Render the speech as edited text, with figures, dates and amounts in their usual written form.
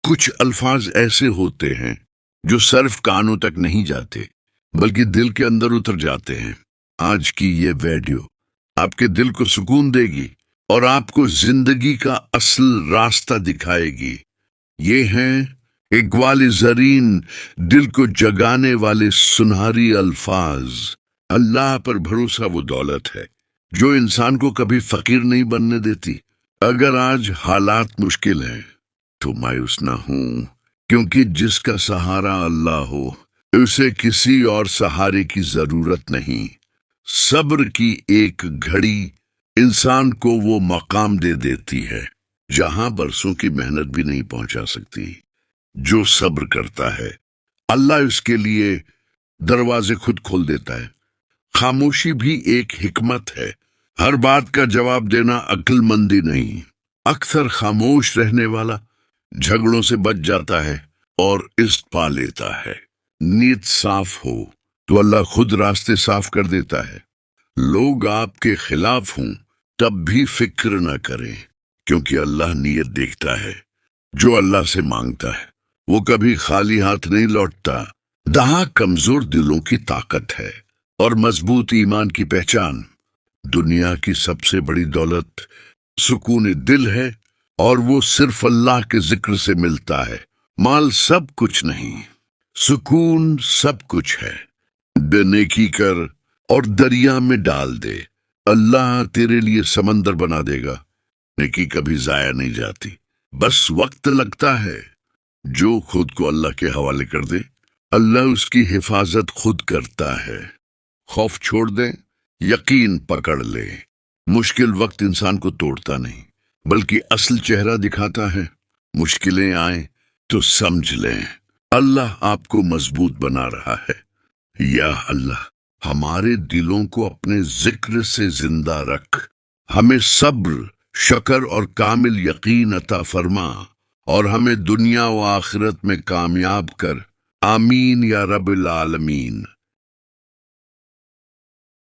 کچھ الفاظ ایسے ہوتے ہیں جو صرف کانوں تک نہیں جاتے بلکہ دل کے اندر اتر جاتے ہیں۔ آج کی یہ ویڈیو آپ کے دل کو سکون دے گی اور آپ کو زندگی کا اصل راستہ دکھائے گی۔ یہ ہیں اقبال زرین دل کو جگانے والے سنہری الفاظ۔ اللہ پر بھروسہ وہ دولت ہے جو انسان کو کبھی فقیر نہیں بننے دیتی۔ اگر آج حالات مشکل ہیں تو مایوس نہ ہوں، کیونکہ جس کا سہارا اللہ ہو اسے کسی اور سہارے کی ضرورت نہیں۔ صبر کی ایک گھڑی انسان کو وہ مقام دے دیتی ہے جہاں برسوں کی محنت بھی نہیں پہنچا سکتی۔ جو صبر کرتا ہے اللہ اس کے لیے دروازے خود کھول دیتا ہے۔ خاموشی بھی ایک حکمت ہے۔ ہر بات کا جواب دینا عقل مندی نہیں۔ اکثر خاموش رہنے والا جھگڑوں سے بچ جاتا ہے اور عزت پا لیتا ہے۔ نیت صاف ہو تو اللہ خود راستے صاف کر دیتا ہے۔ لوگ آپ کے خلاف ہوں تب بھی فکر نہ کریں، کیونکہ اللہ نیت دیکھتا ہے۔ جو اللہ سے مانگتا ہے وہ کبھی خالی ہاتھ نہیں لوٹتا۔ دہا کمزور دلوں کی طاقت ہے اور مضبوط ایمان کی پہچان۔ دنیا کی سب سے بڑی دولت سکون دل ہے، اور وہ صرف اللہ کے ذکر سے ملتا ہے۔ مال سب کچھ نہیں، سکون سب کچھ ہے۔ بے نیکی کر اور دریا میں ڈال دے، اللہ تیرے لیے سمندر بنا دے گا۔ نیکی کبھی ضائع نہیں جاتی، بس وقت لگتا ہے۔ جو خود کو اللہ کے حوالے کر دے اللہ اس کی حفاظت خود کرتا ہے۔ خوف چھوڑ دیں، یقین پکڑ لے۔ مشکل وقت انسان کو توڑتا نہیں بلکہ اصل چہرہ دکھاتا ہے۔ مشکلیں آئیں تو سمجھ لیں اللہ آپ کو مضبوط بنا رہا ہے۔ یا اللہ ہمارے دلوں کو اپنے ذکر سے زندہ رکھ، ہمیں صبر، شکر اور کامل یقین عطا فرما، اور ہمیں دنیا و آخرت میں کامیاب کر۔ آمین یا رب العالمین۔